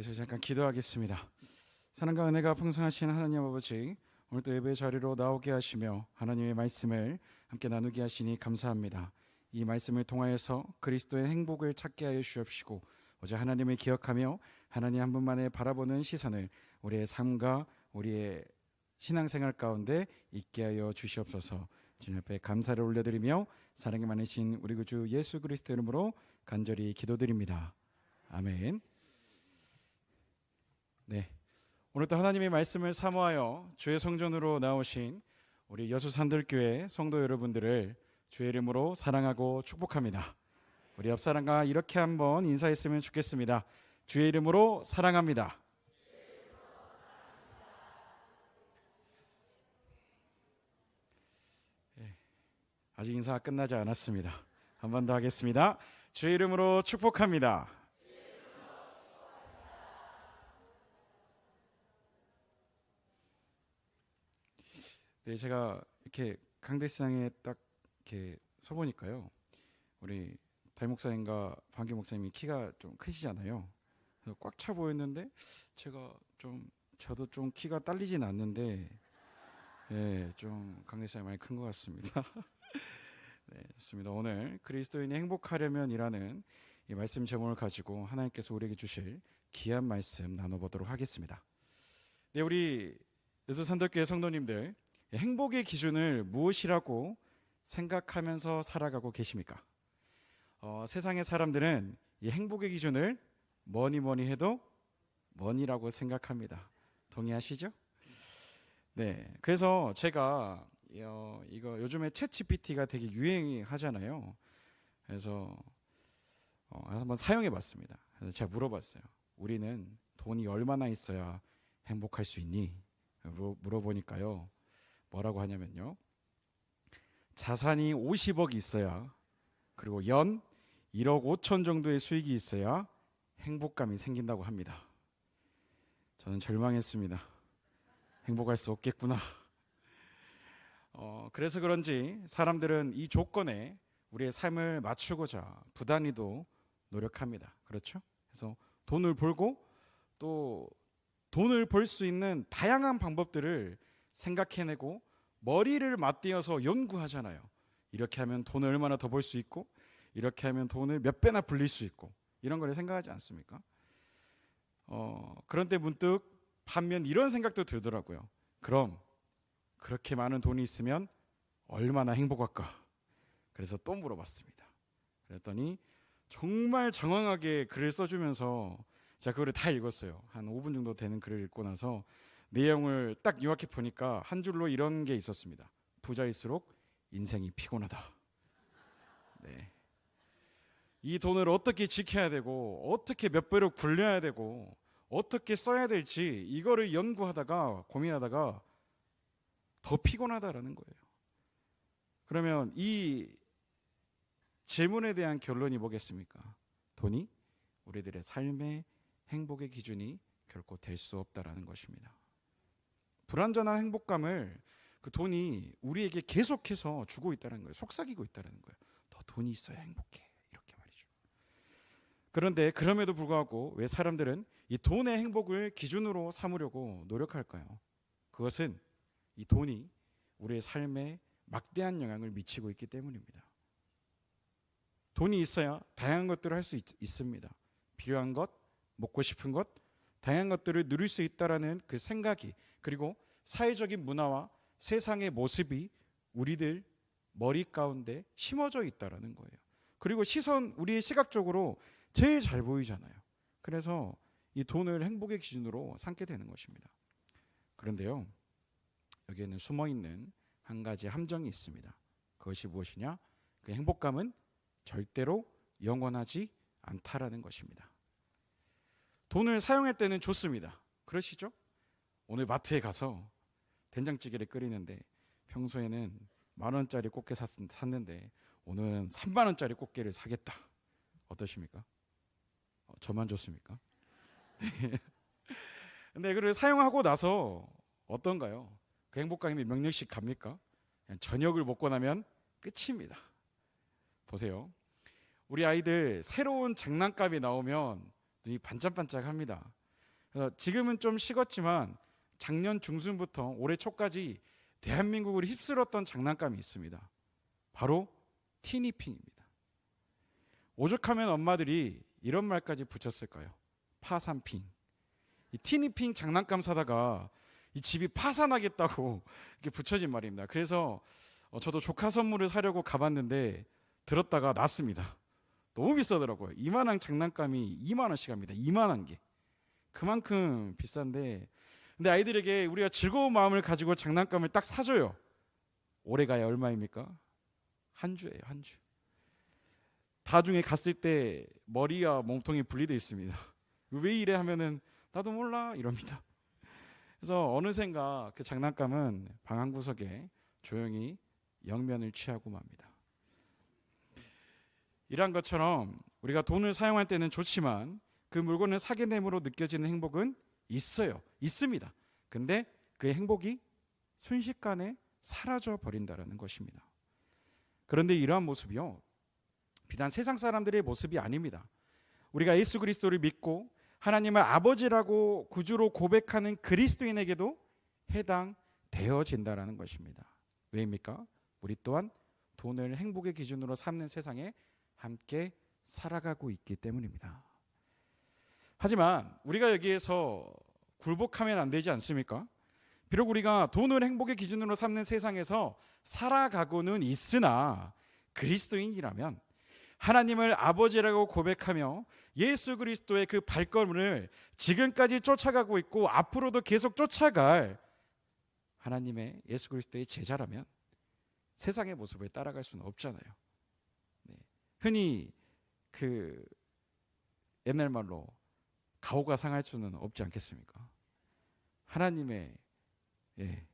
그래서 잠깐 기도하겠습니다. 사랑과 은혜가 풍성하신 하나님 아버지, 오늘도 예배 자리로 나오게 하시며 하나님의 말씀을 함께 나누게 하시니 감사합니다. 이 말씀을 통하여서 그리스도의 행복을 찾게 하여 주옵시고, 오직 하나님을 기억하며 하나님 한 분만을 바라보는 시선을 우리의 삶과 우리의 신앙생활 가운데 있게 하여 주시옵소서. 주님 앞에 감사를 올려드리며 사랑이 많으신 우리 구주 예수 그리스도 이름으로 간절히 기도드립니다. 아멘. 네, 오늘도 하나님의 말씀을 사모하여 주의 성전으로 나오신 우리 여수산들교회 성도 여러분들을 주의 이름으로 사랑하고 축복합니다. 우리 옆사람과 이렇게 한번 인사했으면 좋겠습니다. 주의 이름으로 사랑합니다. 아직 인사가 끝나지 않았습니다. 한 번 더 하겠습니다. 주의 이름으로 축복합니다. 네, 제가 이렇게 강대상에 딱 이렇게 서 보니까요, 우리 담 목사님과 방규 목사님이 키가 좀 크시잖아요. 꽉 차 보였는데 저도 좀 키가 딸리진 않는데, 네, 좀 강대상이 많이 큰 것 같습니다. 네, 좋습니다. 오늘 그리스도인이 행복하려면이라는 이 말씀 제목을 가지고 하나님께서 우리에게 주실 귀한 말씀 나눠보도록 하겠습니다. 네, 우리 여수산들교회 성도님들, 행복의 기준을 무엇이라고 생각하면서 살아가고 계십니까? 세상의 사람들은 이 행복의 기준을 뭐니 해도 머니라고 생각합니다. 동의하시죠? 네, 그래서 제가 이거 요즘에 챗GPT가 되게 유행하잖아요. 그래서 한번 사용해봤습니다. 그래서 제가 물어봤어요. 우리는 돈이 얼마나 있어야 행복할 수 있니? 물어보니까요, 뭐라고 하냐면요, 자산이 50억 있어야, 그리고 연 1억 5천 정도의 수익이 있어야 행복감이 생긴다고 합니다. 저는 절망했습니다. 행복할 수 없겠구나. 그래서 그런지 사람들은 이 조건에 우리의 삶을 맞추고자 부단히도 노력합니다. 그렇죠? 그래서 돈을 벌고 또 돈을 벌 수 있는 다양한 방법들을 생각해내고 머리를 맞대어서 연구하잖아요. 이렇게 하면 돈을 얼마나 더 벌 수 있고, 이렇게 하면 돈을 몇 배나 불릴 수 있고, 이런 걸 생각하지 않습니까? 그런데 문득 반면 이런 생각도 들더라고요. 그럼 그렇게 많은 돈이 있으면 얼마나 행복할까? 그래서 또 물어봤습니다. 그랬더니 정말 장황하게 글을 써주면서 제가 그거를 다 읽었어요. 한 5분 정도 되는 글을 읽고 나서 내용을 딱 요약해 보니까 한 줄로 이런 게 있었습니다. 부자일수록 인생이 피곤하다. 네. 이 돈을 어떻게 지켜야 되고, 어떻게 몇 배로 굴려야 되고, 어떻게 써야 될지 이거를 연구하다가 고민하다가 더 피곤하다라는 거예요. 그러면 이 질문에 대한 결론이 뭐겠습니까? 돈이 우리들의 삶의 행복의 기준이 결코 될 수 없다라는 것입니다. 불완전한 행복감을 그 돈이 우리에게 계속해서 주고 있다는 거예요. 속삭이고 있다는 거예요. 더 돈이 있어야 행복해, 이렇게 말이죠. 그런데 그럼에도 불구하고 왜 사람들은 이 돈의 행복을 기준으로 삼으려고 노력할까요? 그것은 이 돈이 우리의 삶에 막대한 영향을 미치고 있기 때문입니다. 돈이 있어야 다양한 것들을 할 수 있습니다. 필요한 것, 먹고 싶은 것, 다양한 것들을 누릴 수 있다라는 그 생각이, 그리고 사회적인 문화와 세상의 모습이 우리들 머리 가운데 심어져 있다라는 거예요. 그리고 우리의 시각적으로 제일 잘 보이잖아요. 그래서 이 돈을 행복의 기준으로 삼게 되는 것입니다. 그런데요, 여기에는 숨어있는 한 가지 함정이 있습니다. 그것이 무엇이냐? 그 행복감은 절대로 영원하지 않다라는 것입니다. 돈을 사용할 때는 좋습니다. 그러시죠? 오늘 마트에 가서 된장찌개를 끓이는데 평소에는 10,000원짜리 꽃게 샀는데 오늘은 30,000원짜리 꽃게를 사겠다. 어떠십니까? 저만 좋습니까? 네. 근데 그걸 사용하고 나서 어떤가요? 그 행복감이 몇 년씩 갑니까? 그냥 저녁을 먹고 나면 끝입니다. 보세요. 우리 아이들 새로운 장난감이 나오면 눈이 반짝반짝합니다. 지금은 좀 식었지만 작년 중순부터 올해 초까지 대한민국을 휩쓸었던 장난감이 있습니다. 바로 티니핑입니다. 오죽하면 엄마들이 이런 말까지 붙였을까요? 파산핑. 이 티니핑 장난감 사다가 이 집이 파산하겠다고 이렇게 붙여진 말입니다. 그래서 저도 조카 선물을 사려고 가봤는데 들었다가 났습니다. 너무 비싸더라고요. 이만한 장난감이 2만 원씩 합니다. 이만한 게. 그만큼 비싼데, 근데 아이들에게 우리가 즐거운 마음을 가지고 장난감을 딱 사줘요. 올해가야 얼마입니까? 한 주예요, 한 주. 나중에 갔을 때 머리와 몸통이 분리되어 있습니다. 왜 이래 하면은 나도 몰라 이럽니다. 그래서 어느샌가 그 장난감은 방 한 구석에 조용히 영면을 취하고 맙니다. 이러한 것처럼 우리가 돈을 사용할 때는 좋지만 그 물건을 사게 됨으로 느껴지는 행복은 있습니다. 근데 그 행복이 순식간에 사라져 버린다는 것입니다. 그런데 이러한 모습이요, 비단 세상 사람들의 모습이 아닙니다. 우리가 예수 그리스도를 믿고 하나님을 아버지라고 구주로 고백하는 그리스도인에게도 해당되어진다는 것입니다. 왜입니까? 우리 또한 돈을 행복의 기준으로 삼는 세상에 함께 살아가고 있기 때문입니다. 하지만 우리가 여기에서 굴복하면 안 되지 않습니까? 비록 우리가 돈을 행복의 기준으로 삼는 세상에서 살아가고는 있으나 그리스도인이라면 하나님을 아버지라고 고백하며 예수 그리스도의 그 발걸음을 지금까지 쫓아가고 있고 앞으로도 계속 쫓아갈 하나님의 예수 그리스도의 제자라면 세상의 모습을 따라갈 수는 없잖아요. 흔히 그 옛날 말로 가오가 상할 수는 없지 않겠습니까? 하나님의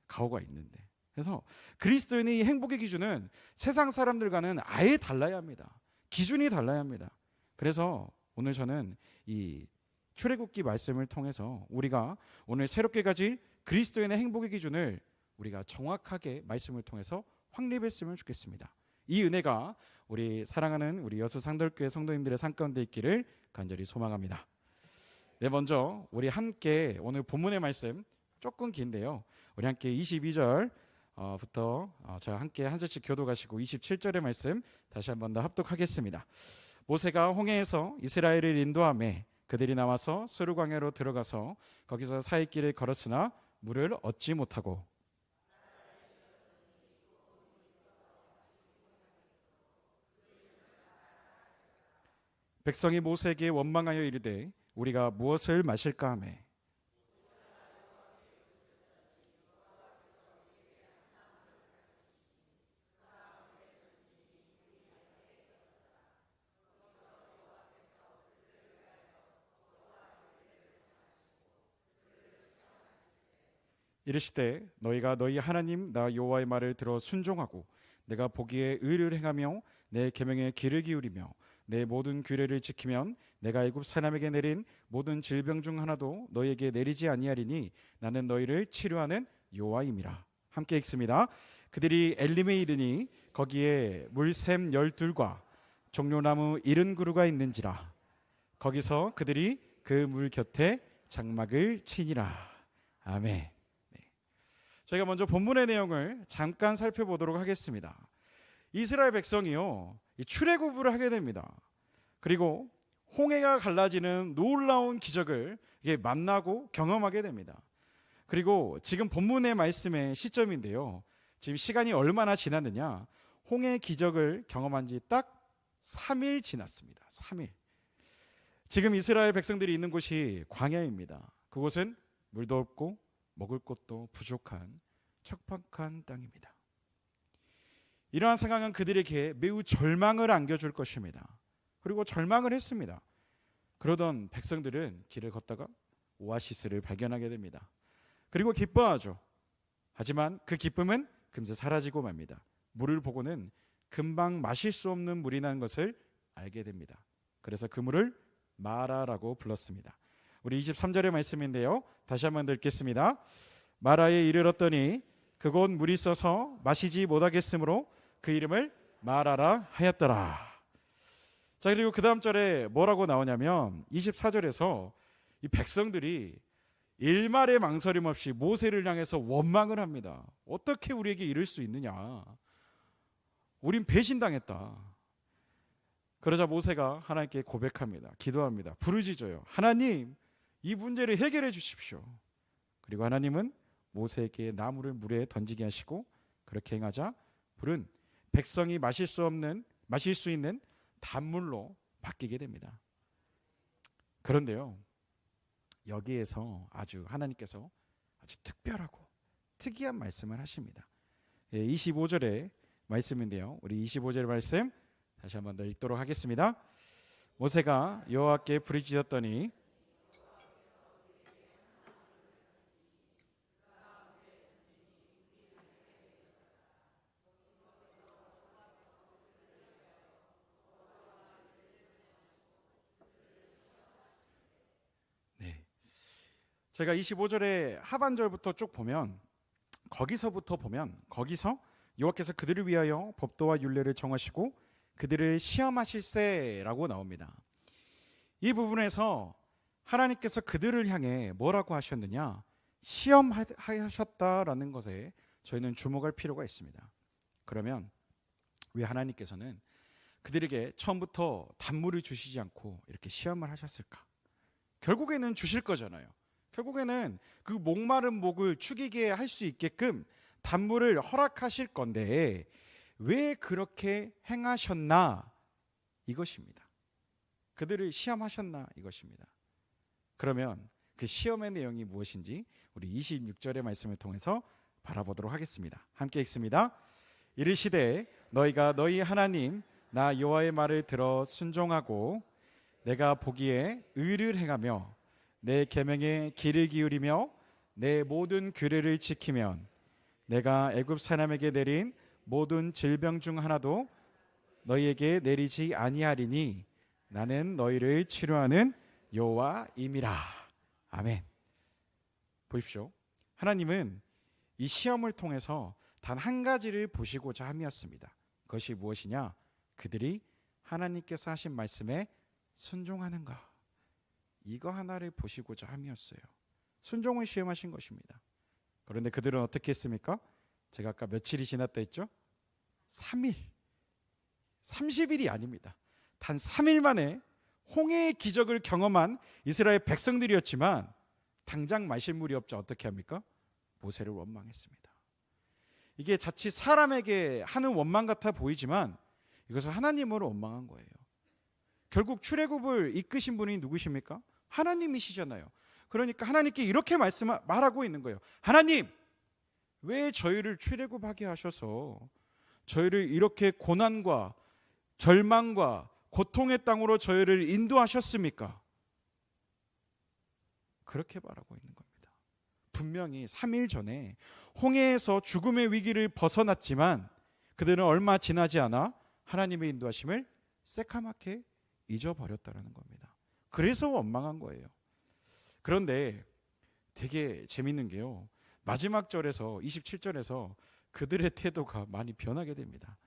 가오가 있는데, 그래서 그리스도인의 행복의 기준은 세상 사람들과는 아예 달라야 합니다. 기준이 달라야 합니다. 그래서 오늘 저는 이 출애굽기 말씀을 통해서 우리가 오늘 새롭게 가질 그리스도인의 행복의 기준을 우리가 정확하게 말씀을 통해서 확립했으면 좋겠습니다. 이 은혜가 우리 사랑하는 우리 여수 상돌교회 성도님들의 삶 가운데 있기를 간절히 소망합니다. 네, 먼저 우리 함께 오늘 본문의 말씀 조금 긴데요, 우리 함께 22절부터 저와 함께 한 절씩 교독하시고 27절의 말씀 다시 한 번 더 합독하겠습니다. 모세가 홍해에서 이스라엘을 인도하매 그들이 나와서 수르 광야로 들어가서 거기서 사흘길을 걸었으나 물을 얻지 못하고 백성이 모세에게 원망하여 이르되 우리가 무엇을 마실까 하매 이르시되 너희가 너희 하나님 나 여호와의 말을 들어 순종하고 내가 보기에 의를 행하며 내 계명에 귀를 기울이며 내 모든 규례를 지키면 내가 애굽 사람에게 내린 모든 질병 중 하나도 너희에게 내리지 아니하리니 나는 너희를 치료하는 여호와임이라. 함께 읽습니다. 그들이 엘림에 이르니 거기에 물샘 12과 종려나무 70그루가 있는지라. 거기서 그들이 그 물 곁에 장막을 치니라. 아멘. 저희가 먼저 본문의 내용을 잠깐 살펴보도록 하겠습니다. 이스라엘 백성이요, 이 출애굽을 하게 됩니다. 그리고 홍해가 갈라지는 놀라운 기적을 만나고 경험하게 됩니다. 그리고 지금 본문의 말씀의 시점인데요, 지금 시간이 얼마나 지났느냐, 홍해 기적을 경험한 지 딱 3일 지났습니다. 3일. 지금 이스라엘 백성들이 있는 곳이 광야입니다. 그곳은 물도 없고 먹을 것도 부족한 척박한 땅입니다. 이러한 상황은 그들에게 매우 절망을 안겨줄 것입니다. 그리고 절망을 했습니다. 그러던 백성들은 길을 걷다가 오아시스를 발견하게 됩니다. 그리고 기뻐하죠. 하지만 그 기쁨은 금세 사라지고 맙니다. 물을 보고는 금방 마실 수 없는 물이라는 것을 알게 됩니다. 그래서 그 물을 마라라고 불렀습니다. 우리 23절의 말씀인데요, 다시 한번 읽겠습니다. 마라에 이르렀더니 그곳 물이 있어서 마시지 못하겠으므로 그 이름을 마라라 하였더라. 자, 그리고 그 다음 절에 뭐라고 나오냐면 24절에서 이 백성들이 일말의 망설임 없이 모세를 향해서 원망을 합니다. 어떻게 우리에게 이럴 수 있느냐? 우린 배신당했다. 그러자 모세가 하나님께 고백합니다. 기도합니다. 부르짖어요. 하나님, 이 문제를 해결해 주십시오. 그리고 하나님은 모세에게 나무를 물에 던지게 하시고 그렇게 행하자 불은 백성이 마실 수 있는 단물로 바뀌게 됩니다. 그런데요, 여기에서 하나님께서 아주 특별하고 특이한 말씀을 하십니다. 25절의 말씀인데요, 우리 25절의 말씀 다시 한번 더 읽도록 하겠습니다. 모세가 여호와께 부르짖었더니 제가 25절의 하반절부터 쭉 보면 거기서 여호와께서 그들을 위하여 법도와 율례를 정하시고 그들을 시험하실세라고 나옵니다. 이 부분에서 하나님께서 그들을 향해 뭐라고 하셨느냐, 시험하셨다라는 것에 저희는 주목할 필요가 있습니다. 그러면 왜 하나님께서는 그들에게 처음부터 단물을 주시지 않고 이렇게 시험을 하셨을까? 결국에는 주실 거잖아요. 결국에는 그 목마른 목을 축이게 할 수 있게끔 단물을 허락하실 건데 왜 그렇게 행하셨나? 이것입니다. 그들을 시험하셨나? 이것입니다. 그러면 그 시험의 내용이 무엇인지 우리 26절의 말씀을 통해서 바라보도록 하겠습니다. 함께 읽습니다. 이르시되 너희가 너희 하나님 나 여호와의 말을 들어 순종하고 내가 보기에 의를 행하며 내 계명에 귀를 기울이며 내 모든 규례를 지키면 내가 애굽 사람에게 내린 모든 질병 중 하나도 너희에게 내리지 아니하리니 나는 너희를 치료하는 여호와임이라. 아멘. 보십시오. 하나님은 이 시험을 통해서 단 한 가지를 보시고자 함이었습니다. 그것이 무엇이냐? 그들이 하나님께서 하신 말씀에 순종하는가? 이거 하나를 보시고자 함이었어요. 순종을 시험하신 것입니다. 그런데 그들은 어떻게 했습니까? 제가 아까 며칠이 지났다 했죠? 3일, 30일이 아닙니다. 단 3일 만에 홍해의 기적을 경험한 이스라엘 백성들이었지만 당장 마실 물이 없자 어떻게 합니까? 모세를 원망했습니다. 이게 자칫 사람에게 하는 원망 같아 보이지만 이것은 하나님을 원망한 거예요. 결국 출애굽을 이끄신 분이 누구십니까? 하나님이시잖아요. 그러니까 하나님께 이렇게 말하고 있는 거예요. 하나님, 왜 저희를 출애굽하게 하셔서 저희를 이렇게 고난과 절망과 고통의 땅으로 저희를 인도하셨습니까? 그렇게 말하고 있는 겁니다. 분명히 3일 전에 홍해에서 죽음의 위기를 벗어났지만 그들은 얼마 지나지 않아 하나님의 인도하심을 새카맣게 잊어버렸다는 겁니다. 그래서 원망한 거예요. 그런데 되게 재밌는 게요, 마지막 절에서 27절에서 그들의 태도가 많이 변하게 됩니다.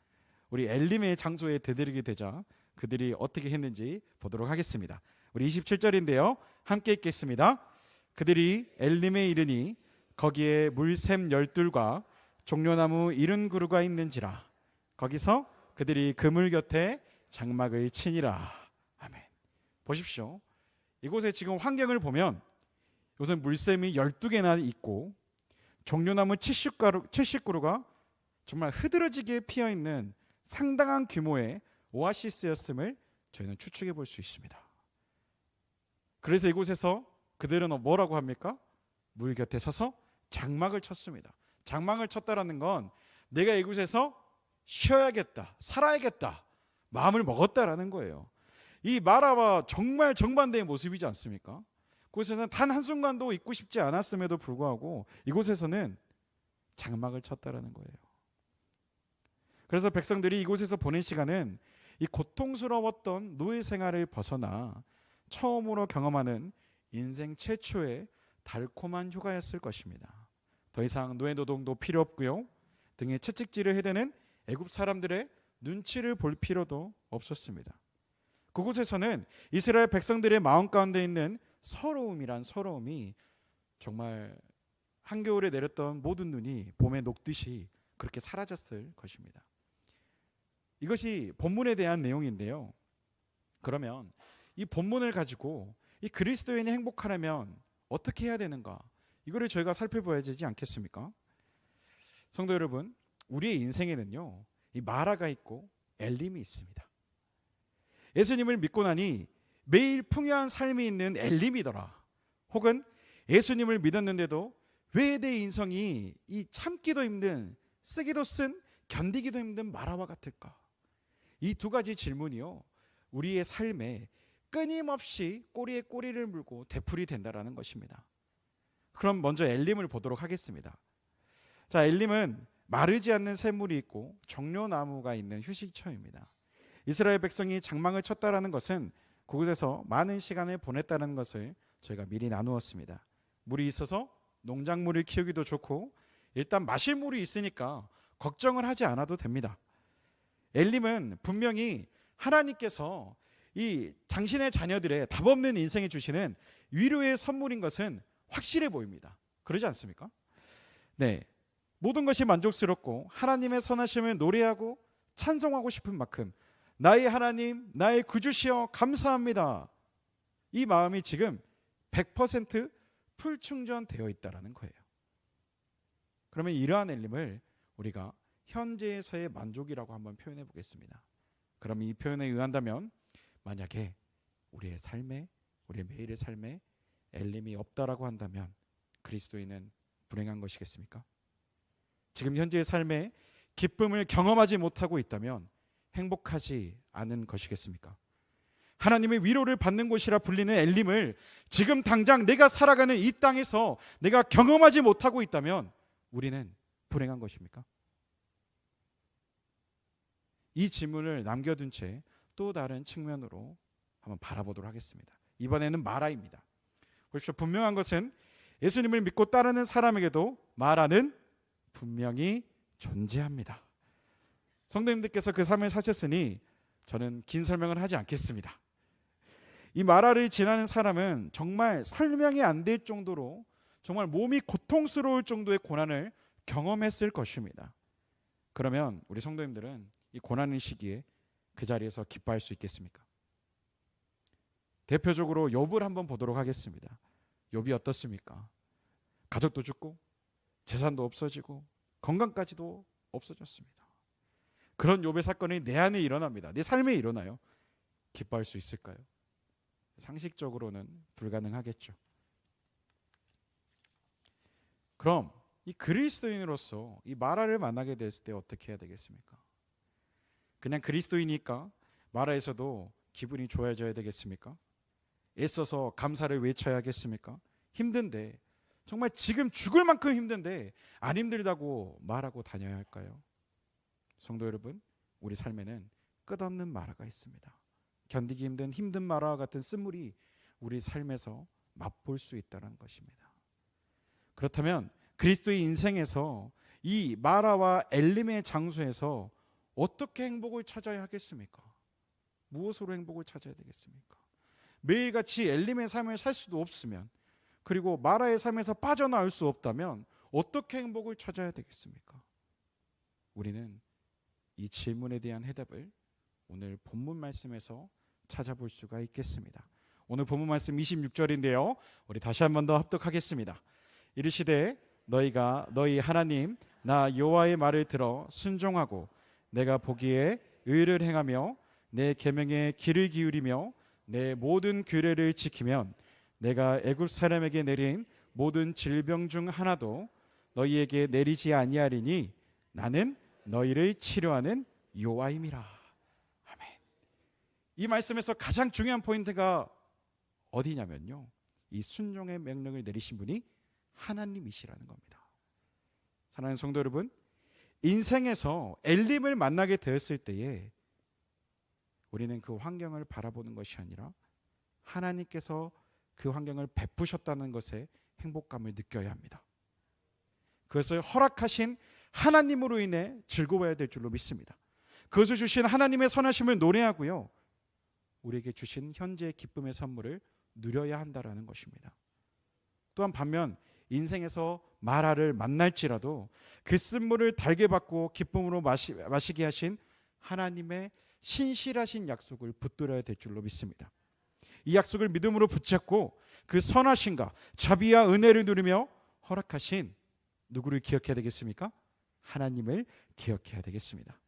우리 엘림의 장소에 되들이게 되자 그들이 어떻게 했는지 보도록 하겠습니다. 우리 27절인데요, 함께 읽겠습니다. 그들이 엘림에 이르니 거기에 물샘 12과 종려나무 70그루가 있는지라. 거기서 그들이 그물 곁에 장막을 치니라. 아멘. 보십시오. 이곳에 지금 환경을 보면 이곳은 물샘이 12개나 있고 종려나무 70그루가 정말 흐드러지게 피어있는 상당한 규모의 오아시스였음을 저희는 추측해 볼 수 있습니다. 그래서 이곳에서 그들은 뭐라고 합니까? 물 곁에 서서 장막을 쳤습니다. 장막을 쳤다라는 건 내가 이곳에서 쉬어야겠다, 살아야겠다 마음을 먹었다라는 거예요. 이 마라와 정말 정반대의 모습이지 않습니까? 그곳에서는 단 한순간도 있고 싶지 않았음에도 불구하고 이곳에서는 장막을 쳤다라는 거예요. 그래서 백성들이 이곳에서 보낸 시간은 이 고통스러웠던 노예 생활을 벗어나 처음으로 경험하는 인생 최초의 달콤한 휴가였을 것입니다. 더 이상 노예 노동도 필요 없고요, 등에 채찍질을 해대는 애굽 사람들의 눈치를 볼 필요도 없었습니다. 그곳에서는 이스라엘 백성들의 마음 가운데 있는 서러움이 정말 한겨울에 내렸던 모든 눈이 봄에 녹듯이 그렇게 사라졌을 것입니다. 이것이 본문에 대한 내용인데요. 그러면 이 본문을 가지고 이 그리스도인이 행복하려면 어떻게 해야 되는가? 이거를 저희가 살펴봐야 되지 않겠습니까? 성도 여러분, 우리의 인생에는요, 이 마라가 있고 엘림이 있습니다. 예수님을 믿고 나니 매일 풍요한 삶이 있는 엘림이더라. 혹은 예수님을 믿었는데도 왜 내 인성이 이 참기도 힘든, 쓰기도 쓴, 견디기도 힘든 마라와 같을까? 이 두 가지 질문이요, 우리의 삶에 끊임없이 꼬리에 꼬리를 물고 되풀이 된다라는 것입니다. 그럼 먼저 엘림을 보도록 하겠습니다. 자, 엘림은 마르지 않는 샘물이 있고 정료나무가 있는 휴식처입니다. 이스라엘 백성이 장막을 쳤다라는 것은 그곳에서 많은 시간을 보냈다는 것을 저희가 미리 나누었습니다. 물이 있어서 농작물을 키우기도 좋고 일단 마실 물이 있으니까 걱정을 하지 않아도 됩니다. 엘림은 분명히 하나님께서 이 당신의 자녀들의 답없는 인생에 주시는 위로의 선물인 것은 확실해 보입니다. 그러지 않습니까? 네, 모든 것이 만족스럽고 하나님의 선하심을 노래하고 찬송하고 싶은 만큼 나의 하나님, 나의 구주시여 감사합니다. 이 마음이 지금 100% 풀충전되어 있다는 거예요. 그러면 이러한 엘림을 우리가 현재에서의 만족이라고 한번 표현해 보겠습니다. 그럼 이 표현에 의한다면 만약에 우리의 삶에, 우리의 매일의 삶에 엘림이 없다라고 한다면 그리스도인은 불행한 것이겠습니까? 지금 현재의 삶에 기쁨을 경험하지 못하고 있다면 행복하지 않은 것이겠습니까? 하나님의 위로를 받는 곳이라 불리는 엘림을 지금 당장 내가 살아가는 이 땅에서 내가 경험하지 못하고 있다면 우리는 불행한 것입니까? 이 질문을 남겨둔 채 또 다른 측면으로 한번 바라보도록 하겠습니다. 이번에는 마라입니다. 보십시오. 분명한 것은 예수님을 믿고 따르는 사람에게도 마라는 분명히 존재합니다. 성도님들께서 그 삶을 사셨으니 저는 긴 설명을 하지 않겠습니다. 이 마라를 지나는 사람은 정말 설명이 안 될 정도로 정말 몸이 고통스러울 정도의 고난을 경험했을 것입니다. 그러면 우리 성도님들은 이 고난의 시기에 그 자리에서 기뻐할 수 있겠습니까? 대표적으로 욥을 한번 보도록 하겠습니다. 욥이 어떻습니까? 가족도 죽고 재산도 없어지고 건강까지도 없어졌습니다. 그런 욥의 사건이 내 안에 일어납니다. 내 삶에 일어나요. 기뻐할 수 있을까요? 상식적으로는 불가능하겠죠. 그럼 이 그리스도인으로서 이 마라를 만나게 됐을 때 어떻게 해야 되겠습니까? 그냥 그리스도이니까 마라에서도 기분이 좋아져야 되겠습니까? 애써서 감사를 외쳐야겠습니까? 힘든데, 정말 지금 죽을 만큼 힘든데 안 힘들다고 말하고 다녀야 할까요? 성도 여러분, 우리 삶에는 끝없는 마라가 있습니다. 견디기 힘든 마라와 같은 쓴물이 우리 삶에서 맛볼 수 있다는 것입니다. 그렇다면 그리스도의 인생에서 이 마라와 엘림의 장소에서 어떻게 행복을 찾아야 하겠습니까? 무엇으로 행복을 찾아야 되겠습니까? 매일같이 엘림의 삶을 살 수도 없으면, 그리고 마라의 삶에서 빠져나올 수 없다면 어떻게 행복을 찾아야 되겠습니까? 우리는 이 질문에 대한 해답을 오늘 본문 말씀에서 찾아볼 수가 있겠습니다. 오늘 본문 말씀 26절인데요. 우리 다시 한 번 더 합독하겠습니다. 이르시되 너희가 너희 하나님 나 여호와의 말을 들어 순종하고 내가 보기에 의를 행하며 내 계명에 귀를 기울이며 내 모든 규례를 지키면 내가 애굽 사람에게 내린 모든 질병 중 하나도 너희에게 내리지 아니하리니 나는 너희를 치료하는 여호와임이라. 아멘. 이 말씀에서 가장 중요한 포인트가 어디냐면요, 이 순종의 명령을 내리신 분이 하나님이시라는 겁니다. 사랑하는 성도 여러분, 인생에서 엘림을 만나게 되었을 때에 우리는 그 환경을 바라보는 것이 아니라 하나님께서 그 환경을 베푸셨다는 것에 행복감을 느껴야 합니다. 그것을 허락하신 하나님으로 인해 즐거워야 될 줄로 믿습니다. 그것을 주신 하나님의 선하심을 노래하고요, 우리에게 주신 현재의 기쁨의 선물을 누려야 한다라는 것입니다. 또한 반면 인생에서 마라를 만날지라도 그 쓴물을 달게 받고 기쁨으로 마시게 하신 하나님의 신실하신 약속을 붙들어야 될 줄로 믿습니다. 이 약속을 믿음으로 붙잡고 그 선하심과 자비와 은혜를 누리며 허락하신 누구를 기억해야 되겠습니까? 하나님을 기억해야 되겠습니다.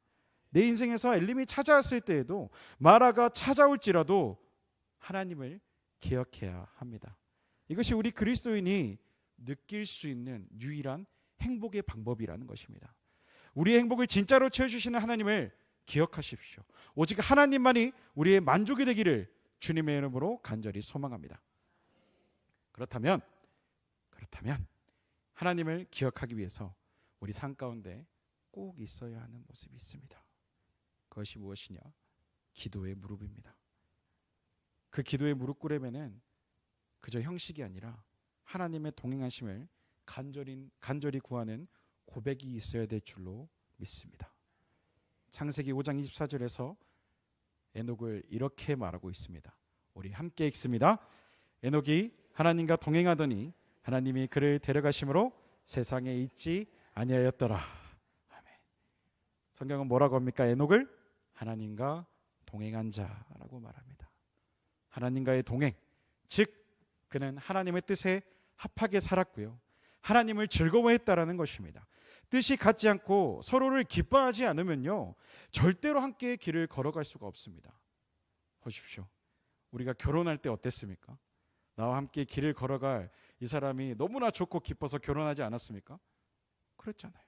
내 인생에서 엘림이 찾아왔을 때에도 마라가 찾아올지라도 하나님을 기억해야 합니다. 이것이 우리 그리스도인이 느낄 수 있는 유일한 행복의 방법이라는 것입니다. 우리의 행복을 진짜로 채워주시는 하나님을 기억하십시오. 오직 하나님만이 우리의 만족이 되기를 주님의 이름으로 간절히 소망합니다. 그렇다면 하나님을 기억하기 위해서 우리 삶 가운데 꼭 있어야 하는 모습이 있습니다. 그것이 무엇이냐? 기도의 무릎입니다. 그 기도의 무릎 꿇음에는 그저 형식이 아니라 하나님의 동행하심을 간절히 구하는 고백이 있어야 될 줄로 믿습니다. 창세기 5장 24절에서 에녹을 이렇게 말하고 있습니다. 우리 함께 읽습니다. 에녹이 하나님과 동행하더니 하나님이 그를 데려가심으로 세상에 있지 아니하였더라. 아멘. 성경은 뭐라고 합니까? 에녹을 하나님과 동행한 자라고 말합니다. 하나님과의 동행, 즉 그는 하나님의 뜻에 합하게 살았고요. 하나님을 즐거워했다라는 것입니다. 뜻이 같지 않고 서로를 기뻐하지 않으면요, 절대로 함께 길을 걸어갈 수가 없습니다. 보십시오. 우리가 결혼할 때 어땠습니까? 나와 함께 길을 걸어갈 이 사람이 너무나 좋고 기뻐서 결혼하지 않았습니까? 그렇잖아요.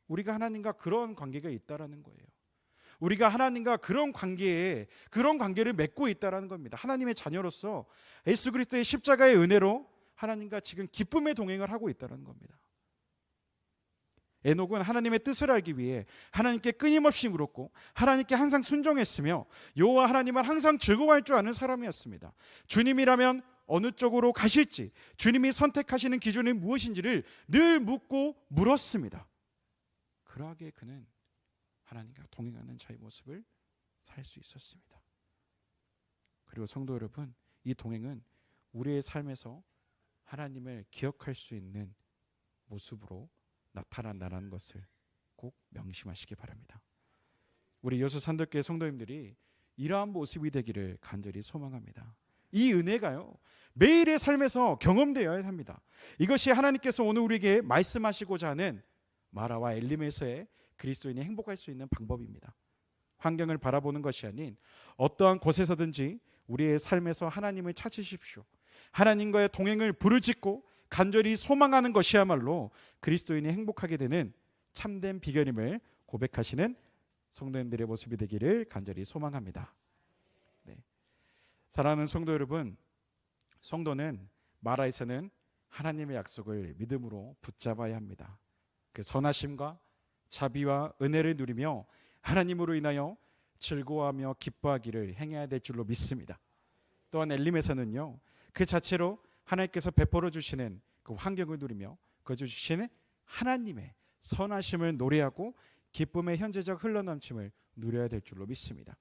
우리가 하나님과 그런 관계가 있다라는 거예요. 우리가 하나님과 그런 관계를 맺고 있다라는 겁니다. 하나님의 자녀로서 예수 그리스도의 십자가의 은혜로 하나님과 지금 기쁨의 동행을 하고 있다는 겁니다. 에녹은 하나님의 뜻을 알기 위해 하나님께 끊임없이 물었고 하나님께 항상 순종했으며 여호와 하나님을 항상 즐거워할 줄 아는 사람이었습니다. 주님이라면 어느 쪽으로 가실지, 주님이 선택하시는 기준이 무엇인지를 늘 묻고 물었습니다. 그러하기에 그는 하나님과 동행하는 자의 모습을 살 수 있었습니다. 그리고 성도 여러분, 이 동행은 우리의 삶에서 하나님을 기억할 수 있는 모습으로 나타난다는 것을 꼭 명심하시기 바랍니다. 우리 여수 산덕교회 성도님들이 이러한 모습이 되기를 간절히 소망합니다. 이 은혜가요, 매일의 삶에서 경험되어야 합니다. 이것이 하나님께서 오늘 우리에게 말씀하시고자 하는 마라와 엘림에서의 그리스도인이 행복할 수 있는 방법입니다. 환경을 바라보는 것이 아닌 어떠한 곳에서든지 우리의 삶에서 하나님을 찾으십시오. 하나님과의 동행을 부르짖고 간절히 소망하는 것이야말로 그리스도인이 행복하게 되는 참된 비결임을 고백하시는 성도님들의 모습이 되기를 간절히 소망합니다. 네. 사랑하는 성도 여러분, 성도는 마라에서는 하나님의 약속을 믿음으로 붙잡아야 합니다. 그 선하심과 자비와 은혜를 누리며 하나님으로 인하여 즐거워하며 기뻐하기를 행해야 될 줄로 믿습니다. 또한 엘림에서는요, 그 자체로 하나님께서 베풀어 주시는 그 환경을 누리며 거저 주시는 하나님의 선하심을 노래하고 기쁨의 현재적 흘러넘침을 누려야 될 줄로 믿습니다.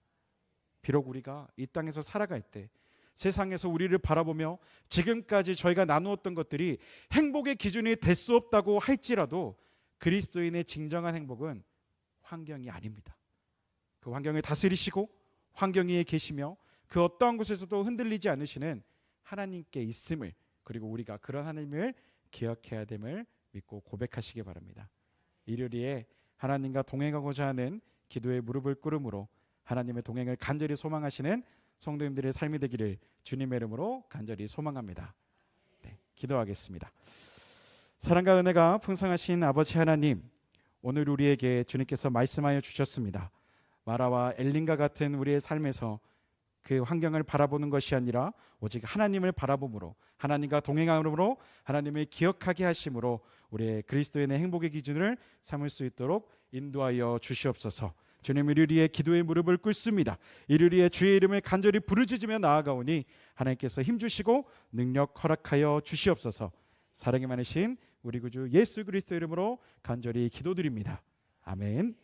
비록 우리가 이 땅에서 살아갈 때 세상에서 우리를 바라보며 지금까지 저희가 나누었던 것들이 행복의 기준이 될 수 없다고 할지라도 그리스도인의 진정한 행복은 환경이 아닙니다. 그 환경을 다스리시고 환경 위에 계시며 그 어떠한 곳에서도 흔들리지 않으시는 하나님께 있음을, 그리고 우리가 그런 하나님을 기억해야 됨을 믿고 고백하시기 바랍니다. 일요일에 하나님과 동행하고자 하는 기도의 무릎을 꿇음으로 하나님의 동행을 간절히 소망하시는 성도님들의 삶이 되기를 주님의 이름으로 간절히 소망합니다. 네, 기도하겠습니다. 사랑과 은혜가 풍성하신 아버지 하나님, 오늘 우리에게 주님께서 말씀하여 주셨습니다. 마라와 엘림과 같은 우리의 삶에서 그 환경을 바라보는 것이 아니라 오직 하나님을 바라봄으로, 하나님과 동행함으로, 하나님을 기억하게 하심으로 우리의 그리스도인의 행복의 기준을 삼을 수 있도록 인도하여 주시옵소서. 주님, 일요일에 기도의 무릎을 꿇습니다. 일요일에 주의 이름을 간절히 부르짖으며 나아가오니 하나님께서 힘주시고 능력 허락하여 주시옵소서. 사랑이 많으신 우리 구주 예수 그리스도 이름으로 간절히 기도드립니다. 아멘.